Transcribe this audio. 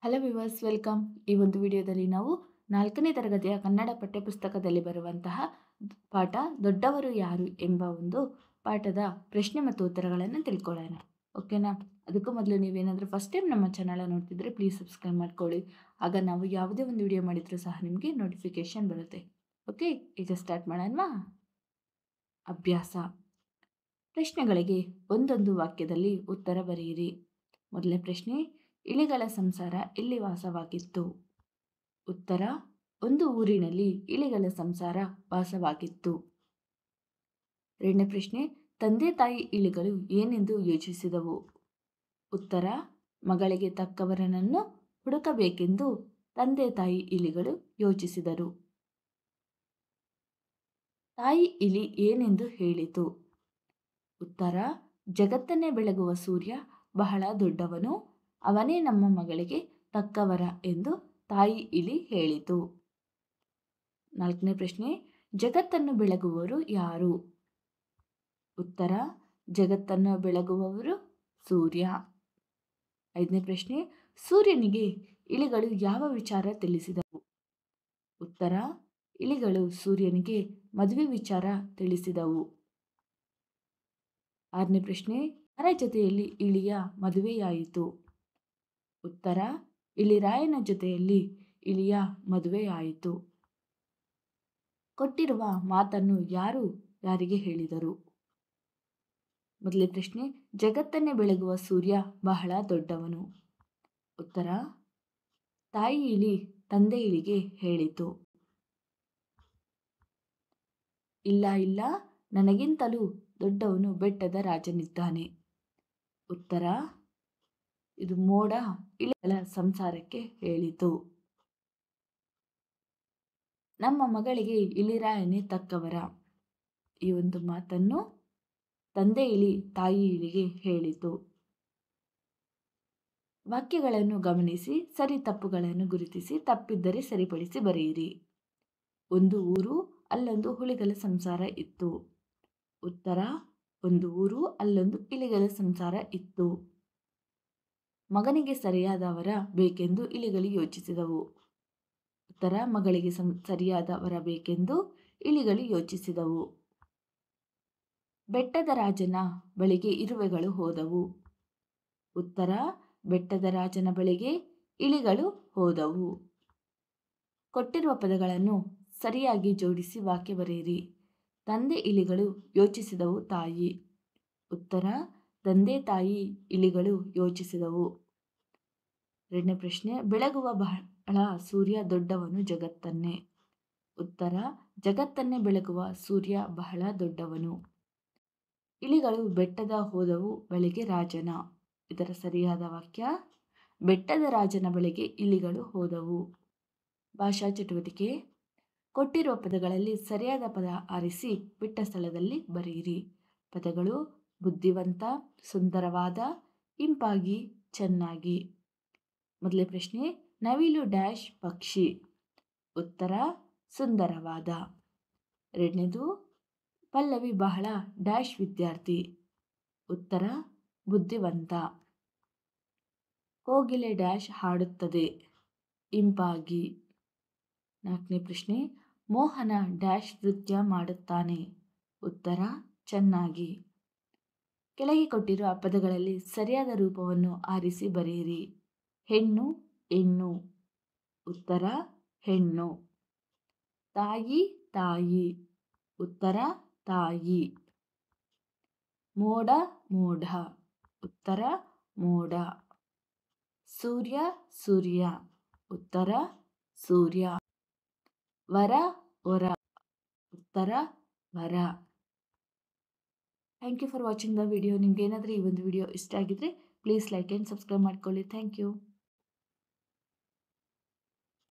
Hello viewers, welcome. ಈ ಒಂದು ವಿಡಿಯೋದಲ್ಲಿ ನಾವು 4ನೇ ತರಗತಿಯ ಕನ್ನಡ ಪಠ್ಯಪುಸ್ತಕದಲ್ಲಿ ಬರುವಂತಹ ಪಾಠ ದೊಡ್ಡವರು ಯಾರು ಎಂಬ ಒಂದು ಪಾಠದ ಪ್ರಶ್ನೆ ಮತ್ತು ಉತ್ತರಗಳನ್ನು ತಿಳ್ಕೊಳ್ಳೋಣ. ಓಕೆನಾ? ಅದಕ್ಕೂ ಮೊದಲು ನೀವೇನಾದರೂ ಫಸ್ಟ್ ಟೈಮ್ ನಮ್ಮ ಚಾನಲ್ ನೋಡ್ತಿದ್ರೆ ಪ್ಲೀಸ್ ಸಬ್ಸ್ಕ್ರೈಬ್ ಮಾಡ್ಕೊಳ್ಳಿ. ಆಗ ನಾವು ಯಾವುದೇ ಒಂದು ವಿಡಿಯೋ ಮಾಡಿದರೂ ಸಹ ನಿಮಗೆ ನೋಟಿಫಿಕೇಶನ್ ಬರುತ್ತೆ. ಓಕೆ, ಈಗ ಸ್ಟಾರ್ಟ್ ಮಾಡೋಣವಾ? ಅಭ್ಯಾಸ. ಪ್ರಶ್ನೆಗಳಿಗೆ ಒಂದೊಂದು ವಾಕ್ಯದಲ್ಲಿ ಉತ್ತರ ಬರೆಯಿರಿ. ಮೊದಲನೇ ಪ್ರಶ್ನೆ, ಇಲಿಗಳ ಸಂಸಾರ ಎಲ್ಲಿ ವಾಸವಾಗಿತ್ತು? ಉತ್ತರ, ಒಂದು ಊರಿನಲ್ಲಿ ಇಲಿಗಳ ಸಂಸಾರ ವಾಸವಾಗಿತ್ತು. ಎರಡನೇ ಪ್ರಶ್ನೆ, ತಂದೆ ತಾಯಿ ಇಲಿಗಳು ಏನೆಂದು ಯೋಚಿಸಿದವು? ಉತ್ತರ, ಮಗಳಿಗೆ ತಕ್ಕವರನನ್ನು ಹುಡುಕಬೇಕೆಂದು ತಂದೆ ತಾಯಿ ಇಲಿಗಳು ಯೋಚಿಸಿದರು. ತಾಯಿ ಇಲಿ ಏನೆಂದು ಹೇಳಿತು? ಉತ್ತರ, ಜಗತ್ತನ್ನೇ ಬೆಳಗುವ ಸೂರ್ಯ ಬಹಳ ದೊಡ್ಡವನು, ಅವನೇ ನಮ್ಮ ಮಗಳಿಗೆ ತಕ್ಕವರ ಎಂದು ತಾಯಿ ಇಲಿ ಹೇಳಿತು. ನಾಲ್ಕನೇ ಪ್ರಶ್ನೆ, ಜಗತ್ತನ್ನು ಬೆಳಗುವವರು ಯಾರು? ಉತ್ತರ, ಜಗತ್ತನ್ನು ಬೆಳಗುವವರು ಸೂರ್ಯ. ಐದನೇ ಪ್ರಶ್ನೆ, ಸೂರ್ಯನಿಗೆ ಇಲಿಗಳು ಯಾವ ವಿಚಾರ ತಿಳಿಸಿದವು? ಉತ್ತರ, ಇಲಿಗಳು ಸೂರ್ಯನಿಗೆ ಮದುವೆ ವಿಚಾರ ತಿಳಿಸಿದವು. ಆರನೇ ಪ್ರಶ್ನೆ, ಯಾರ ಜೊತೆಯಲ್ಲಿ ಇಲಿಯ ಮದುವೆಯಾಯಿತು? ಉತ್ತರ, ಇಲಿರಾಯನ ಜೊತೆಯಲ್ಲಿ ಇಲಿಯ ಮದುವೆಯಾಯಿತು. ಕೊಟ್ಟಿರುವ ಮಾತನ್ನು ಯಾರು ಯಾರಿಗೆ ಹೇಳಿದರು? ಮೊದಲನೇ ಪ್ರಶ್ನೆ, ಜಗತ್ತನ್ನೇ ಬೆಳಗುವ ಸೂರ್ಯ ಬಹಳ ದೊಡ್ಡವನು. ಉತ್ತರ, ತಾಯಿ ಇಲಿ ತಂದೆ ಇಲಿಗೆ ಹೇಳಿತು. ಇಲ್ಲ ಇಲ್ಲ, ನನಗಿಂತಲೂ ದೊಡ್ಡವನು ಬೆಟ್ಟದ ರಾಜನಿದ್ದಾನೆ. ಉತ್ತರ, ಇದು ಮೋಡ ಇಲಿಗಳ ಸಂಸಾರಕ್ಕೆ ಹೇಳಿತು. ನಮ್ಮ ಮಗಳಿಗೆ ಇಲಿರಾಯನೇ ತಕ್ಕವರ, ಈ ಒಂದು ಮಾತನ್ನು ತಂದೆ ಇಲಿ ತಾಯಿ ಇಲಿಗೆ ಹೇಳಿತು. ವಾಕ್ಯಗಳನ್ನು ಗಮನಿಸಿ ಸರಿ ತಪ್ಪುಗಳನ್ನು ಗುರುತಿಸಿ, ತಪ್ಪಿದ್ದರೆ ಸರಿಪಡಿಸಿ ಬರೆಯಿರಿ. ಒಂದು ಊರು, ಅಲ್ಲೊಂದು ಹುಲಿಗಳ ಸಂಸಾರ ಇತ್ತು. ಉತ್ತರ, ಒಂದು ಊರು, ಅಲ್ಲೊಂದು ಇಲಿಗಳ ಸಂಸಾರ ಇತ್ತು. ಮಗನಿಗೆ ಸರಿಯಾದವರ ಬೇಕೆಂದು ಇಲಿಗಳು ಯೋಚಿಸಿದವು. ಉತ್ತರ, ಮಗಳಿಗೆ ಸರಿಯಾದವರ ಬೇಕೆಂದು ಇಲಿಗಳು ಯೋಚಿಸಿದವು. ಬೆಟ್ಟದ ರಾಜನ ಬಳಿಗೆ ಇರುವೆಗಳು ಹೋದವು. ಉತ್ತರ, ಬೆಟ್ಟದ ರಾಜನ ಬಳಿಗೆ ಇಲಿಗಳು ಹೋದವು. ಕೊಟ್ಟಿರುವ ಪದಗಳನ್ನು ಸರಿಯಾಗಿ ಜೋಡಿಸಿ ವಾಕ್ಯ ಬರೆಯಿರಿ. ತಂದೆ ಇಲಿಗಳು ಯೋಚಿಸಿದವು ತಾಯಿ. ಉತ್ತರ, ತಂದೆ ತಾಯಿ ಇಲಿಗಳು ಯೋಚಿಸಿದವು. ಎರಡನೇ ಪ್ರಶ್ನೆ, ಬೆಳಗುವ ಬಹಳ ಸೂರ್ಯ ದೊಡ್ಡವನು ಜಗತ್ತನ್ನೇ. ಉತ್ತರ, ಜಗತ್ತನ್ನೇ ಬೆಳಗುವ ಸೂರ್ಯ ಬಹಳ ದೊಡ್ಡವನು. ಇಲಿಗಳು ಬೆಟ್ಟದ ಹೋದವು ಬಳಿಗೆ ರಾಜನ. ಇದರ ಸರಿಯಾದ ವಾಕ್ಯ, ಬೆಟ್ಟದ ರಾಜನ ಬಳಿಗೆ ಇಲಿಗಳು ಹೋದವು. ಭಾಷಾ ಚಟುವಟಿಕೆ. ಕೊಟ್ಟಿರುವ ಪದಗಳಲ್ಲಿ ಸರಿಯಾದ ಪದ ಆರಿಸಿ ಬಿಟ್ಟ ಸ್ಥಳದಲ್ಲಿ ಬರೆಯಿರಿ. ಪದಗಳು ಬುದ್ಧಿವಂತ, ಸುಂದರವಾದ, ಇಂಪಾಗಿ, ಚೆನ್ನಾಗಿ. ಮೊದಲನೇ ಪ್ರಶ್ನೆ, ನವಿಲು ಡ್ಯಾಶ್ ಪಕ್ಷಿ. ಉತ್ತರ, ಸುಂದರವಾದ. ಎರಡನೇದು, ಪಲ್ಲವಿ ಬಹಳ ಡ್ಯಾಶ್ ವಿದ್ಯಾರ್ಥಿ. ಉತ್ತರ, ಬುದ್ಧಿವಂತ. ಕೋಗಿಲೆ ಡ್ಯಾಶ್ ಹಾಡುತ್ತದೆ, ಇಂಪಾಗಿ. ನಾಲ್ಕನೇ ಪ್ರಶ್ನೆ, ಮೋಹನ ಡ್ಯಾಶ್ ನೃತ್ಯ ಮಾಡುತ್ತಾನೆ. ಉತ್ತರ, ಚೆನ್ನಾಗಿ. ಕೆಳಗೆ ಕೊಟ್ಟಿರುವ ಪದಗಳಲ್ಲಿ ಸರಿಯಾದ ರೂಪವನ್ನು ಆರಿಸಿ ಬರೆಯಿರಿ. ಹೆಣ್ಣು, ಹೆಣ್ಣು. ಉತ್ತರ, ಹೆಣ್ಣು. ತಾಯಿ, ತಾಯಿ. ಉತ್ತರ, ತಾಯಿ. ಮೋಡ, ಮೋಡ. ಉತ್ತರ, ಮೋಡ. ಸೂರ್ಯ, ಸೂರ್ಯ. ಉತ್ತರ, ಸೂರ್ಯ. ವರ, ವರ. ಉತ್ತರ, ವರ. Thank you for watching the video. ನಿಮ್ಗೆ ಏನಾದರೂ ಈ ಒಂದು ವಿಡಿಯೋ ಇಷ್ಟ ಆಗಿದ್ರೆ ಪ್ಲೀಸ್ ಲೈಕ್ ಆ್ಯಂಡ್ ಸಬ್ಸ್ಕ್ರೈಬ್ ಮಾಡ್ಕೊಳ್ಳಿ. Thank you.